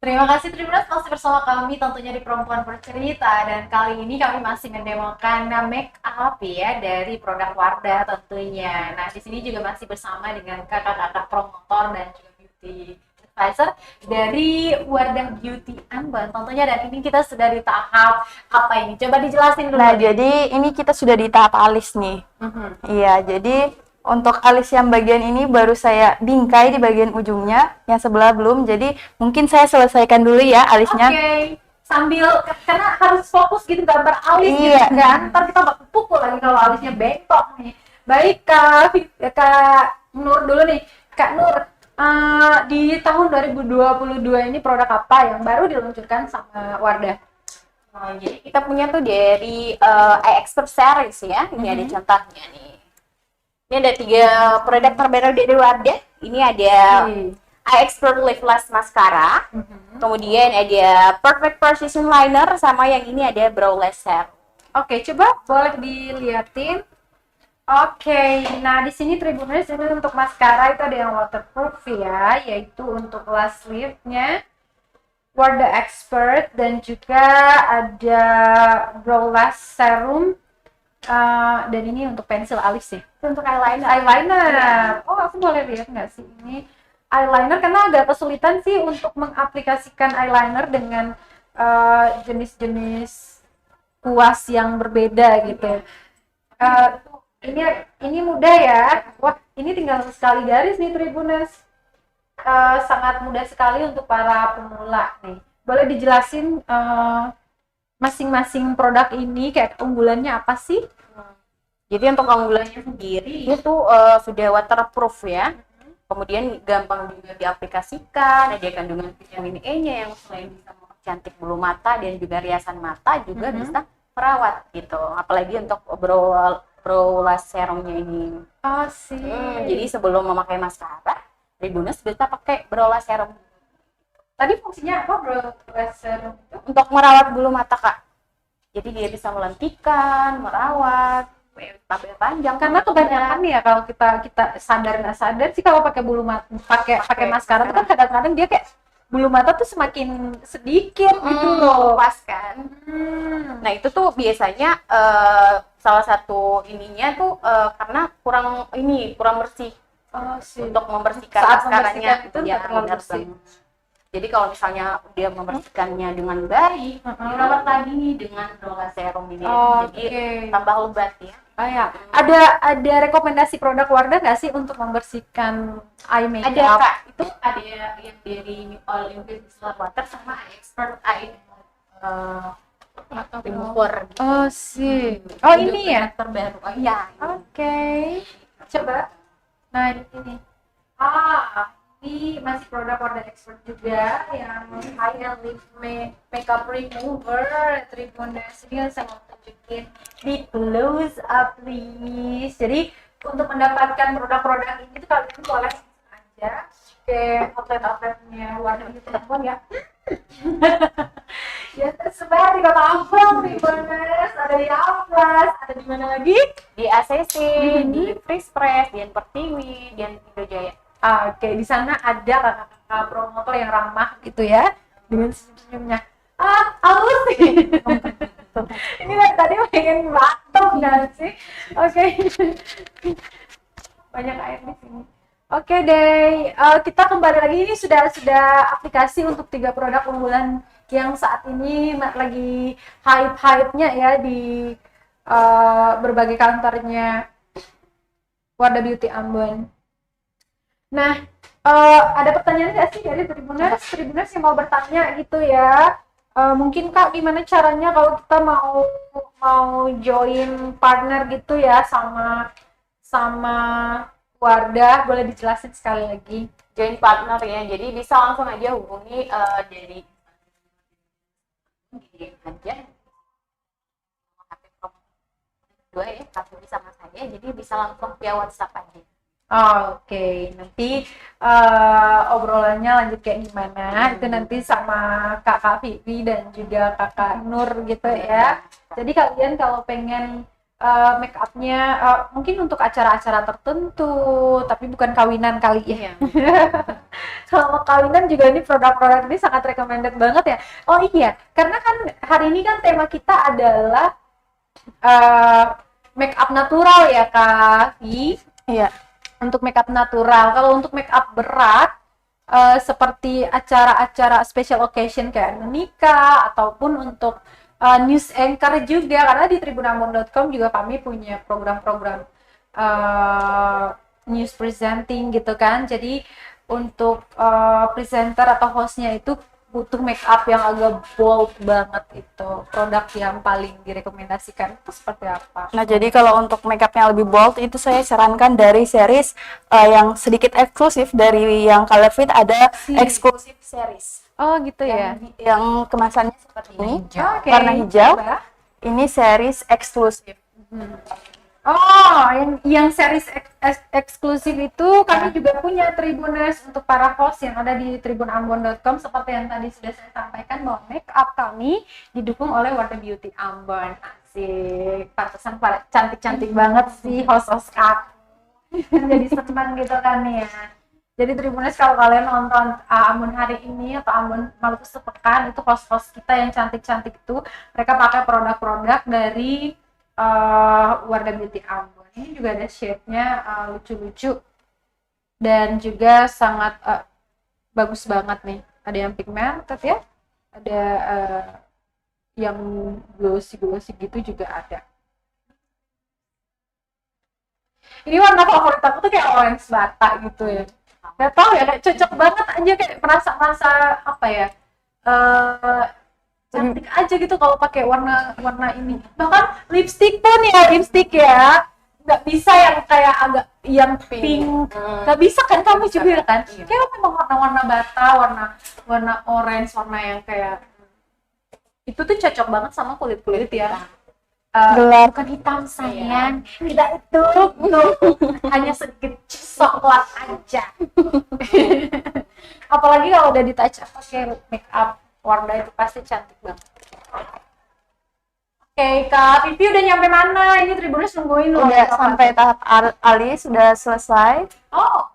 Terima kasih Tribunas masih bersama kami tentunya di Perempuan Bercerita, dan kali ini kami masih mendemokan make up ya dari produk Wardah tentunya. Nah, di sini juga masih bersama dengan kakak-kakak promotor dan juga beauty advisor dari Wardah Beauty Ambon tentunya, dan ini kita sudah di tahap apa ini? Coba dijelasin dulu Nah, nih. jadi ini kita sudah di tahap alis nih. Mhm. Iya, jadi untuk alis yang bagian ini baru saya bingkai di bagian ujungnya, yang sebelah belum. Jadi mungkin saya selesaikan dulu ya alisnya. Oke, sambil karena harus fokus gitu gambar alis gitu Iya. kan. Ntar kita bakal pukul lagi kalau alisnya bengkok nih. Baik Kak Nur dulu nih. Kak Nur, di tahun 2022 ini produk apa yang baru diluncurkan sama Wardah? Nah, jadi kita punya tuh dari eye expert series ya. Ini ada contohnya nih. Ini ada 3 produk terbaru dari Wardah. Ini ada eye expert lipless mascara. Kemudian ada perfect precision liner, sama yang ini ada brow laser. Oke, coba boleh dilihatin. Oke, nah di sini Tribuners ini untuk maskara itu ada yang waterproof ya, yaitu untuk lash lift-nya Wardah Expert, dan juga ada brow lash serum, dan ini untuk pensil alis sih. Itu untuk eyeliner. Eyeliner. Oh, aku boleh lihat nggak sih ini eyeliner, karena agak kesulitan sih untuk mengaplikasikan eyeliner dengan jenis-jenis kuas yang berbeda gitu. Ini mudah ya. Wah, ini tinggal sekali garis nih Tribuners. Sangat mudah sekali untuk para pemula nih. Boleh dijelasin masing-masing produk ini kayak unggulannya apa sih? Jadi untuk unggulannya sendiri itu sudah waterproof ya. Kemudian gampang juga diaplikasikan, ada kandungan vitamin E-nya yang selain bisa mempercantik bulu mata dan juga riasan mata, juga bisa merawat gitu. Apalagi untuk brow lash serumnya ini. Oh sih. Jadi sebelum memakai maskara, Tribuners bisa pakai brow lash serum. Tadi fungsinya apa bro? Serum itu? Untuk merawat bulu mata, Kak. Jadi dia bisa melantikan, merawat, tambah panjang. Karena kebanyakan nih ya, kalau kita sadar nggak sadar sih, kalau pakai bulu mata, pakai maskara itu kan kadang-kadang dia kayak bulu mata tuh semakin sedikit gitu loh. Pas kan. Nah itu tuh biasanya salah satu ininya tuh karena kurang bersih. Oh sih. Untuk membersihkan Saat maskaranya membersihkan itu ya, nggak terlalu benar bersih. banget. Jadi kalau misalnya dia membersihkannya dengan baik, dirawat lagi nih dengan brow lash serum ini. Jadi tambah lebat ya. Oh ya, ada rekomendasi produk Wardah nggak sih untuk membersihkan eye makeup? Ada Kak, itu ada yang dari Olympus Distilled Water sama Expert Eye remover. Oh sih. Oh ini ya? Terbaru. Oh iya. Oke. Coba. Nah ini. Ini masih produk Wardah Expert juga yang high end lip makeup remover. Tribuners ini saya mau tunjukin di close up please. Jadi untuk mendapatkan produk-produk ini tuh kalian boleh aja ke outlet-outletnya Wardah Beauty Ambon ya. Ya tersebar di Kota Ambon, Tribuners. Ada di Amplas, ada di mana lagi? Di ACC, di Free Press, di Pertiwi, di Indojaya. Oke, di sana ada kakak-kakak promotor yang ramah gitu ya, dengan senyumnya. Halus sih. Ini dari tadi pengen batuk nggak sih? Oke. Banyak air di sini. Oke deh, kita kembali lagi. Ini sudah aplikasi untuk 3 produk unggulan yang saat ini lagi hype-nya ya di berbagai kantornya Wardah Beauty Ambon. Nah, ada pertanyaan nggak sih dari Tribuners yang mau bertanya gitu ya? Mungkin Kak, gimana caranya kalau kita mau join partner gitu ya sama Wardah? Boleh dijelasin sekali lagi? Join partner ya, jadi bisa langsung aja hubungi dari aja dua ya, tapi sama saya, jadi bisa langsung via WhatsApp aja. Oke, nanti obrolannya lanjut kayak gimana itu nanti sama Kakak Vivi dan juga Kakak Nur gitu ya. Jadi kalian kalau pengen make upnya mungkin untuk acara-acara tertentu, tapi bukan kawinan kali ya. Iya. Kalau kawinan juga ini produk-produk ini sangat recommended banget ya. Oh iya, karena kan hari ini kan tema kita adalah make up natural ya Kak Vi. Iya. Untuk make up natural. Kalau untuk make up berat seperti acara-acara special occasion kayak menikah ataupun untuk news anchor juga, karena di tribunambon.com juga kami punya program-program news presenting gitu kan. Jadi untuk presenter atau hostnya itu butuh make up yang agak bold banget, itu produk yang paling direkomendasikan itu seperti apa? Nah, jadi kalau untuk makeup yang lebih bold itu saya sarankan dari series yang sedikit eksklusif dari yang Color Fit, ada eksklusif series. Oh gitu ya. Yang kemasannya seperti ini, Oke. warna hijau. Coba. Ini series eksklusif. Oh, yang series eksklusif itu kami juga punya Tribuners untuk para host yang ada di tribunambon.com, seperti yang tadi sudah saya sampaikan bahwa make up kami didukung oleh Wardah Beauty Ambon. Asik, pantesan pada cantik-cantik banget sih host-host kak. Jadi senang gitu kan ya. Jadi Tribuners, kalau kalian nonton Ambon hari ini atau Ambon Maluku sepekan, itu host-host kita yang cantik-cantik itu mereka pakai produk-produk dari Wardah Beauty Ambon. Ini juga ada shade-nya lucu-lucu dan juga sangat bagus banget nih. Ada yang pigmented ya, ada yang glossy gitu juga ada. Ini warna favorit aku tuh kayak orange bata gitu ya. Gak tau ya, kayak cocok banget aja, kayak merasa apa ya, cantik aja gitu kalau pakai warna ini. Bahkan lipstick pun ya, nggak bisa yang kayak agak yang pink. Nggak bisa kan, kamu juga kan? Kayak memang warna-warna bata, warna orange, warna yang kayak itu tuh cocok banget sama kulit ya. Gelap. Bukan hitam sayang, tidak itu hanya sedikit coklat aja. Apalagi kalau udah di touch up pakai make up Wardah itu pasti cantik banget. Oke, Kak Vivi udah nyampe mana? Ini Tribuners nungguin loh. Udah sampai tahap alis, sudah selesai. Oh,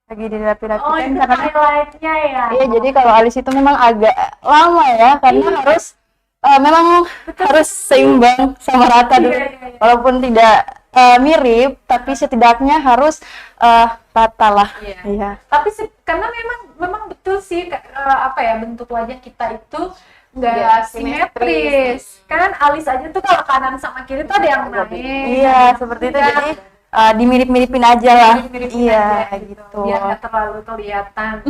Lagi dirapi-rapikan itu karena highlightnya ya. iya, jadi kalau alis itu memang agak lama ya, karena harus memang harus seimbang sama rata dulu. Iya. Walaupun tidak mirip, tapi setidaknya harus rata lah. Iya. Tapi karena memang betul sih apa ya, bentuk wajah kita itu nggak Nggak simetris. Kan alis aja tuh kalau kanan sama kiri tuh ada yang naik. Iya, seperti itu. Jadi dimirip-miripin aja lah. Iya, gitu. Biar nggak terlalu kelihatan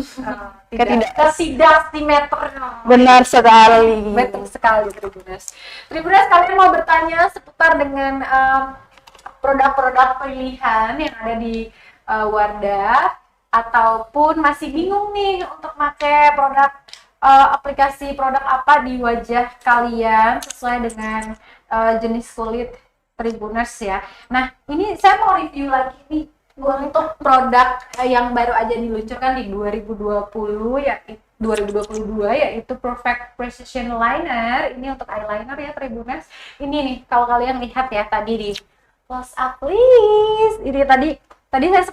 Ketidak- ketidaksimetr. Benar sekali. Betul sekali Tribuners. Tribuners, kalian mau bertanya seputar dengan produk-produk pilihan yang ada di Wardah, ataupun masih bingung nih untuk pakai produk aplikasi produk apa di wajah kalian sesuai dengan jenis kulit Tribuners ya. Nah, ini saya mau review lagi nih untuk produk yang baru aja diluncurkan di 2020 ya, 2022, yaitu Perfect Precision Liner. Ini untuk eyeliner ya Tribuners. Ini nih kalau kalian lihat ya tadi di close up please. Ini tadi saya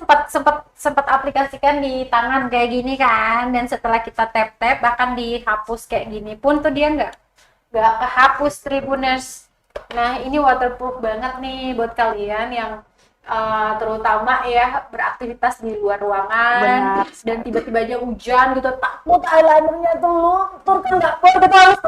sempat aplikasikan di tangan kayak gini kan, dan setelah kita tap bahkan dihapus kayak gini pun tuh dia nggak kehapus Tribuners. Nah, ini waterproof banget nih buat kalian yang terutama ya beraktivitas di luar ruangan. Benar. Dan tiba-tiba aja hujan gitu, takut eyelinernya tuh luntur kan, nggak boleh, kita harus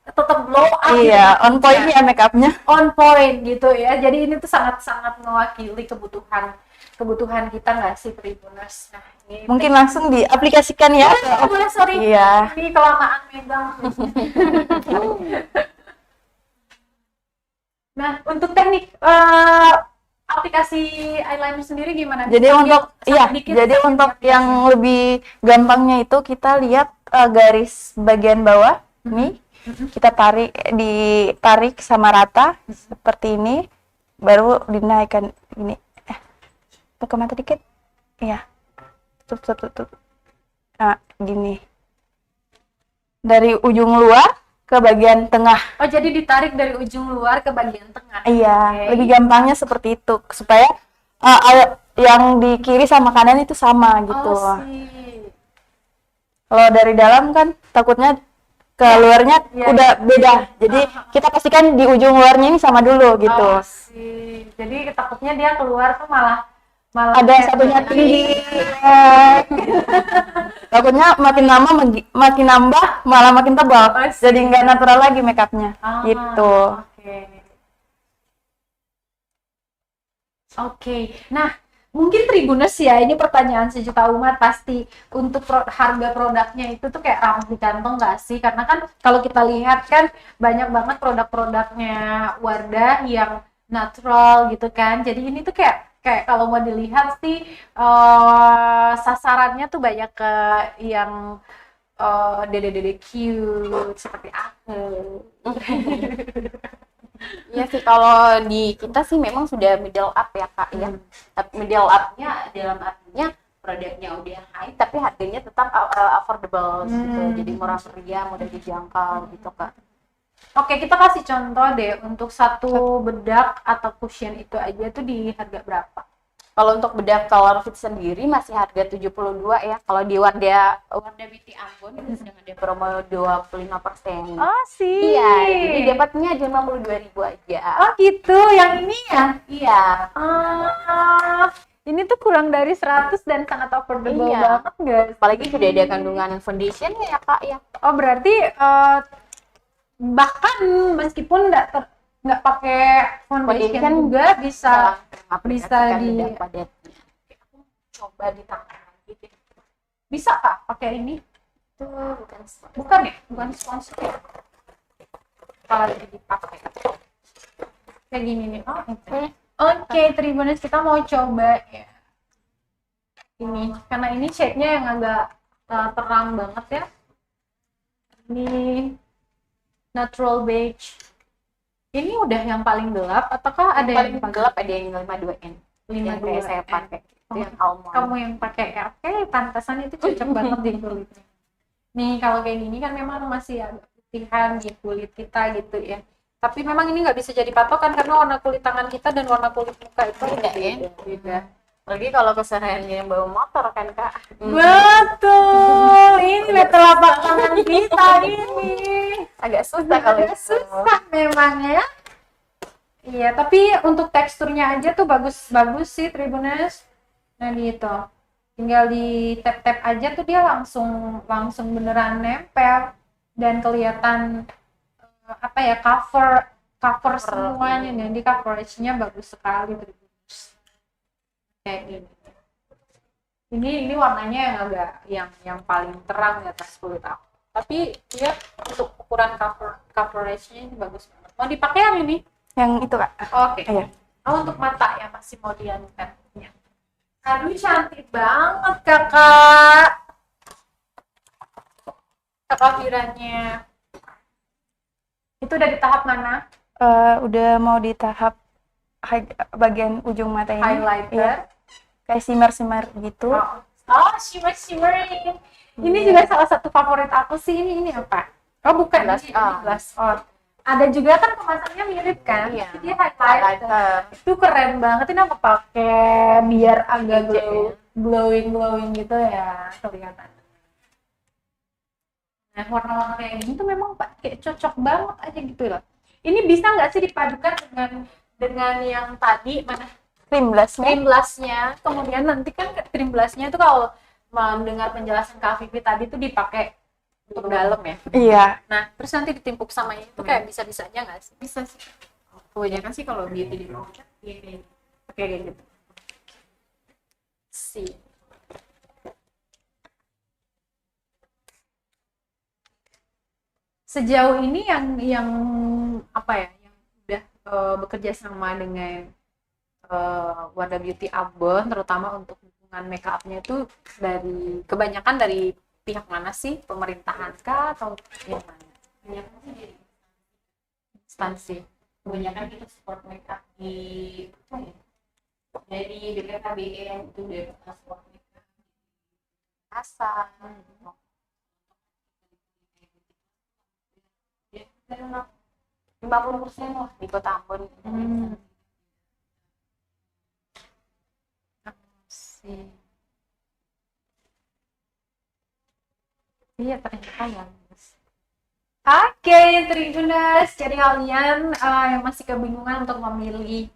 tetap glow up. Iya, gitu. on point ya make upnya. On point gitu ya. Jadi ini tuh sangat mewakili kebutuhan kita nggak sih Tribuners. Nah, ini Mungkin langsung diaplikasikan ya. boleh, sorry. Iya. Ini kelamaan megang. Nah, untuk teknik aplikasi eyeliner sendiri gimana? Jadi untuk Dikit untuk yang lebih gampangnya itu kita lihat garis bagian bawah ini, kita ditarik sama rata seperti ini, baru dinaikkan ini. Buka mata dikit. Iya. Tutup. Nah, gini. Dari ujung luar ke bagian tengah. Oh, jadi ditarik dari ujung luar ke bagian tengah. Iya, Oke. lebih gampangnya seperti itu supaya yang di kiri sama kanan itu sama gitu. Oh, sih. Kalau dari dalam kan takutnya ke luarnya Iya, udah beda. Jadi kita pastikan di ujung luarnya ini sama dulu gitu. Oh, sih. Jadi takutnya dia keluar tuh malah Ada kayak satunya begini. tinggi. Takutnya makin lama makin nambah malah makin tebal. Oh, sih. Jadi nggak natural lagi makeupnya. Ah, Gitu. Oke. Oke. Nah, mungkin Tribuners ya, ini pertanyaan sejuta umat pasti untuk harga produknya itu tuh kayak ramah di kantong nggak sih? Karena kan kalau kita lihat kan banyak banget produk-produknya Wardah yang natural gitu kan. Jadi ini tuh kayak kayak kalau mau dilihat sih sasarannya tuh banyak ke yang dede-dede cute seperti aku. Iya sih, kalau di kita sih memang sudah middle up ya Kak ya. Tapi middle up-nya dalam artinya produknya udah high tapi harganya tetap affordable gitu. Jadi murah meriah, mudah dijangkau gitu Kak. Oke, kita kasih contoh deh untuk satu bedak atau cushion itu aja tuh di harga berapa? Kalau untuk bedak color fit sendiri masih harga 72 ya. Kalau di Wardah Beauty Ambon itu sedang ada promo 25%. Oh sih. Iya, jadi dapatnya 52.000 aja. Oh gitu, yang ini ya? Iya. Ini tuh kurang dari 100 dan sangat affordable Iya. banget guys. Apalagi sudah ada kandungan foundation ya Kak ya. Oh berarti bahkan meskipun nggak pakai foundation Foundation juga bisa Aplikasikan di- bedak padatnya. coba di tangan gitu. Bisa Kak pakai ini? Itu bukan sponsor. Bukan ya? Bukan sponsor ya? Kalau lagi dipakai. Kayak gini nih. Oh, Oke, Tribuners, kita mau coba ya. Ini, karena ini shade-nya yang agak terang banget ya. Ini natural beige. Ini udah yang paling gelap, ataukah ada Paling yang gelap ada yang 52N. Yang kayak saya 52N? pakai. Itu yang almond. Kamu yang pakai ya? Oke, pantasan itu cocok banget di kulitnya. Nih, kalau kayak gini kan memang masih agak putihan di kulit kita gitu ya. Tapi memang ini nggak bisa jadi patokan karena warna kulit tangan kita dan warna kulit muka itu Beda ya? beda. Lagi kalau kesehariannya yang bawa motor kan Kak. Betul, ini telapak tangan kita ini. Agak susah kalau itu. Susah memang ya. Iya, tapi untuk teksturnya aja tuh bagus-bagus sih Tribuners. Nah gitu, tinggal di tap-tap aja tuh dia langsung beneran nempel dan kelihatan apa ya cover semuanya nih. Di coveragenya bagus sekali Tribuners. Kayak gini. Ini warnanya yang agak yang paling terang di atas kulit aku. Tapi dia untuk ukuran coveragenya ini bagus banget. Mau dipakai yang ini? Yang itu Kak. Oke. Iya. Oh, untuk mata ya masih mau dianukan. Ya. Aduh, cantik banget kakak. Kakak Firanya. Itu udah di tahap mana? Udah mau di tahap bagian ujung mata ini. Highlighter. Iya. Kayak shimmer gitu. Oh, shimmering. Ini juga salah satu favorit aku sih. Ini apa? Oh, bukan. Blush Ini on. blush on. Ada juga kan kemasannya mirip kan? Iya. Tapi dia highlighter. Itu keren banget. Ini aku pakai biar agak glowing gitu ya kelihatan. Nah, warna-warna kayak gini tuh memang kayak cocok banget aja gitu loh. Ini bisa nggak sih dipadukan dengan yang tadi mana? Cream blushnya. Cream blushnya, kemudian nanti kan cream blushnya itu kalau mendengar penjelasan Kak Vivi tadi tuh dipakai untuk dalam ya. Iya. Nah, terus nanti ditimpuk sama ini tuh kayak bisa-bisa aja nggak sih? Bisa sih. Kebanyakan sih kalau beauty di rumah kayak gitu. Sih. Sejauh ini yang apa ya? Yang udah bekerja sama dengan Wardah Beauty Ambon, terutama untuk hubungan make up-nya itu kebanyakan dari pihak mana sih? Pemerintahan kah atau yang mana? Kebanyakan sih dari Instansi. kebanyakan kita support make up di apa ya? Dari BPKBN itu dari support make up asal Dan 50% lah di Kota Ambon. Sih. Iya ternyata ya. Oke, Tribuners. Jadi kalian yang masih kebingungan untuk memilih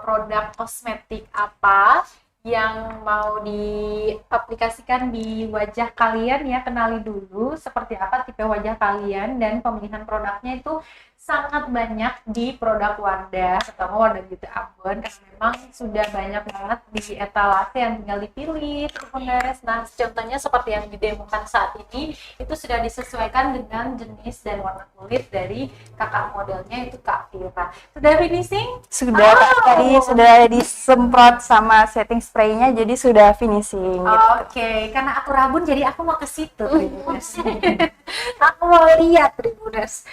produk kosmetik apa yang mau diaplikasikan di wajah kalian ya, kenali dulu seperti apa tipe wajah kalian, dan pemilihan produknya itu sangat banyak di produk Wardah, terutama Wardah Beauty Ambon, karena memang sudah banyak banget di etalase yang tinggal dipilih Tribuners. Nah, contohnya seperti yang didemokan saat ini itu sudah disesuaikan dengan jenis dan warna kulit dari kakak modelnya, itu Kak Vira. Sudah finishing? Sudah Kak, tadi sudah disemprot sama setting spraynya, jadi sudah finishing gitu. Oke, karena aku rabun jadi aku mau ke situ Tribuners. Aku mau lihat Tribuners.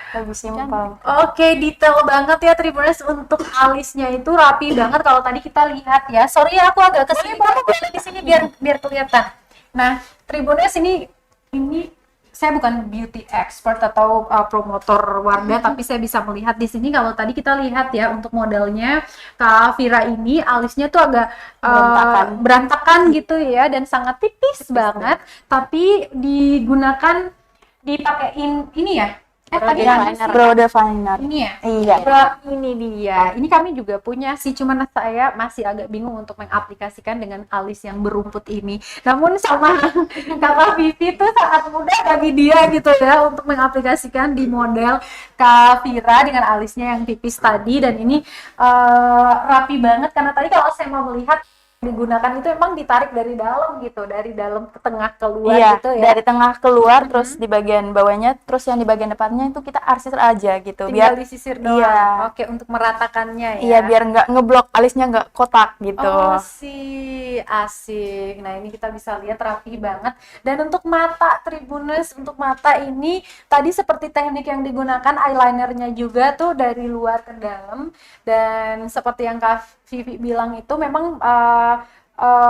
Lebih simpel. Oke, detail banget ya Tribuners, untuk alisnya itu rapi banget kalau tadi kita lihat ya. Sorry ya, aku agak kesini, di sini biar kelihatan. Nah, Tribuners ini saya bukan beauty expert atau promotor Wardah, tapi saya bisa melihat di sini kalau tadi kita lihat ya, untuk modelnya Kak Vira ini alisnya tuh agak berantakan gitu ya, dan sangat tipis banget, tapi dipakein ini ya. Brow definer. Ini ya? Iya. Ini dia. Ini kami juga punya sih, cuman saya masih agak bingung untuk mengaplikasikan dengan alis yang berumput ini. Namun sama Kakak Vivi itu sangat mudah bagi dia gitu ya untuk mengaplikasikan di model Kak Vira dengan alisnya yang tipis tadi, dan ini rapi banget karena tadi kalau saya mau melihat digunakan itu emang ditarik dari dalam gitu, dari dalam ke tengah keluar gitu ya. Dari tengah keluar terus di bagian bawahnya, terus yang di bagian depannya itu kita arsir aja gitu. Tinggal Biar disisir doang. Iya. Oke, untuk meratakannya ya. Iya, biar nggak ngeblok, alisnya nggak kotak gitu. Oh sih, asik. Nah ini kita bisa lihat rapi banget. Dan untuk mata Tribuners, untuk mata ini tadi seperti teknik yang digunakan, eyelinernya juga tuh dari luar ke dalam. Dan seperti yang Kak Vivi bilang itu memang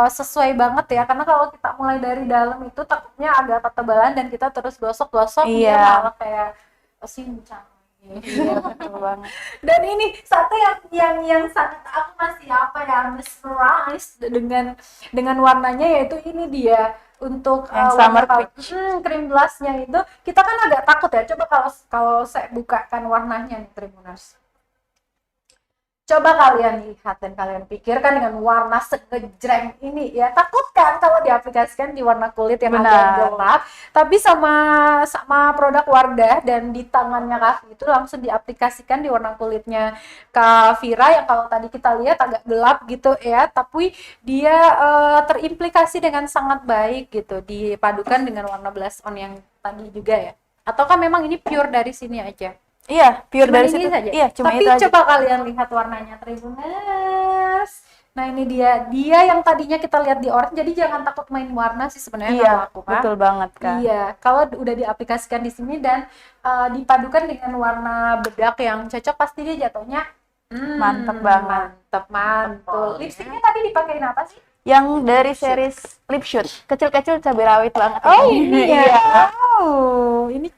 sesuai banget ya, karena kalau kita mulai dari dalam itu takutnya agak ketebalan dan kita terus gosok-gosok dia malah kayak sincang. Iya, betul banget. Dan ini satu yang sangat aku masih mesmerized dengan warnanya, yaitu ini dia untuk yang summer peach. Cream blushnya itu kita kan agak takut ya. Coba kalau saya bukakan warnanya nih Tribuners. Coba kalian lihat dan kalian pikirkan dengan warna segejreng ini ya. Takut kan kalau diaplikasikan di warna kulit yang agak gelap, tapi sama produk Wardah dan di tangannya Kak itu langsung diaplikasikan di warna kulitnya Kak Vira yang kalau tadi kita lihat agak gelap gitu ya, tapi dia terimplikasi dengan sangat baik gitu, dipadukan dengan warna blush on yang tadi juga ya. Ataukah memang ini pure dari sini aja? Iya, pure dari situ saja. Iya, cuma tapi itu aja. Coba kalian lihat warnanya Tribuners. Nah ini dia yang tadinya kita lihat di orange, jadi jangan takut main warna sih sebenarnya. Iya, aku, betul banget Kak. Iya, kalau udah diaplikasikan di sini dan dipadukan dengan warna bedak yang cocok, pasti dia jatuhnya mantep banget. Mantul. Lipstiknya tadi dipakein apa sih? Yang dari series Lip Shoot, kecil-kecil cabai rawit banget. Oh ini ya. Iya. Wow, ini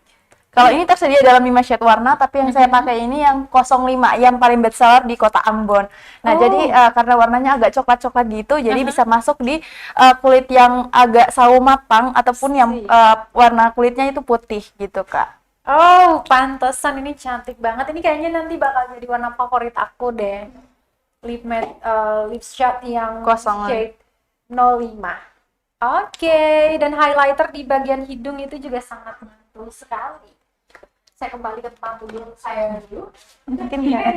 Kalau ini tersedia dalam 5 shade warna, tapi yang saya pakai ini yang 05, yang paling bestseller di Kota Ambon. Nah, jadi karena warnanya agak coklat-coklat gitu, jadi bisa masuk di kulit yang agak sawo matang ataupun yang warna kulitnya itu putih gitu, Kak. Oh, pantesan ini cantik banget. Ini kayaknya nanti bakal jadi warna favorit aku deh. Lip matte, lip shade yang shade 05. Oke, dan highlighter di bagian hidung itu juga sangat mantul sekali. Saya kembali ke tempat dulu saya dulu. Mungkin ya,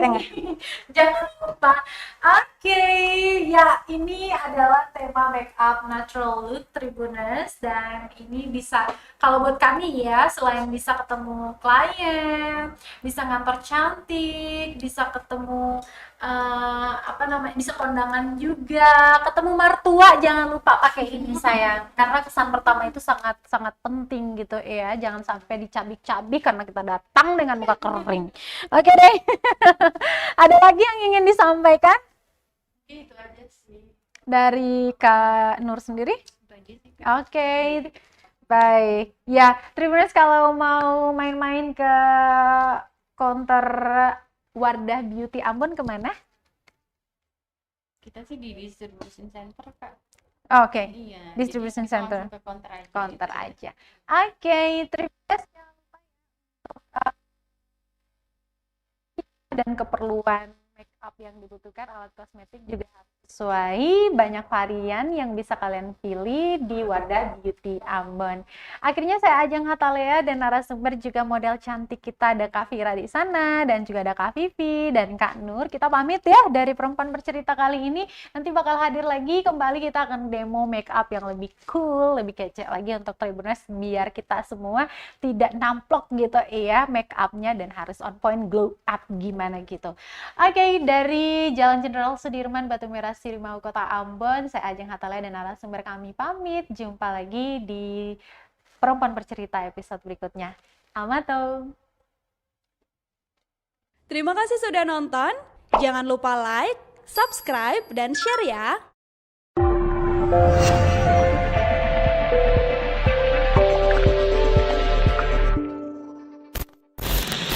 Jangan lupa. Oke, ya ini adalah tema makeup natural look Tribuners, dan ini bisa kalau buat kami ya, selain bisa ketemu klien, bisa ngantor cantik, bisa ketemu bisa kondangan juga, ketemu mertua, jangan lupa pakai ini sayang, karena kesan pertama itu sangat sangat penting gitu ya, jangan sampai dicabik-cabik karena kita datang dengan muka kering. Oke deh. Ada lagi yang ingin disampaikan? Itu aja sih Dari Kak Nur sendiri? itu aja sih. Oke. Baik. Ya, Tribuners kalau mau main-main ke counter Wardah Beauty Ambon kemana? Kita sih di distribution center, Kak. Oke, Iya, distribution jadi kita center. langsung ke counter aja. Counter gitu. aja. Oke, Tribuners dan keperluan make up yang dibutuhkan, alat kosmetik juga harus sesuai. Banyak varian yang bisa kalian pilih di Wardah Beauty Ambon. Akhirnya saya ajang Hatalea dan narasumber juga model cantik kita, ada Kak Vira di sana dan juga ada Kak Vivi dan Kak Nur. Kita pamit ya dari Perempuan Bercerita kali ini. Nanti bakal hadir lagi kembali, kita akan demo make up yang lebih cool, lebih kece lagi untuk Tribuners biar kita semua tidak namplok gitu ya make upnya dan harus on point, glow up gimana gitu. Oke, dari Jalan Jenderal Sudirman, Batu Merah, Sirimau, Kota Ambon, saya Ajeng Hatalea dan narasumber kami pamit. Jumpa lagi di Perempuan Bercerita episode berikutnya. Amato. Terima kasih sudah nonton. Jangan lupa like, subscribe, dan share ya.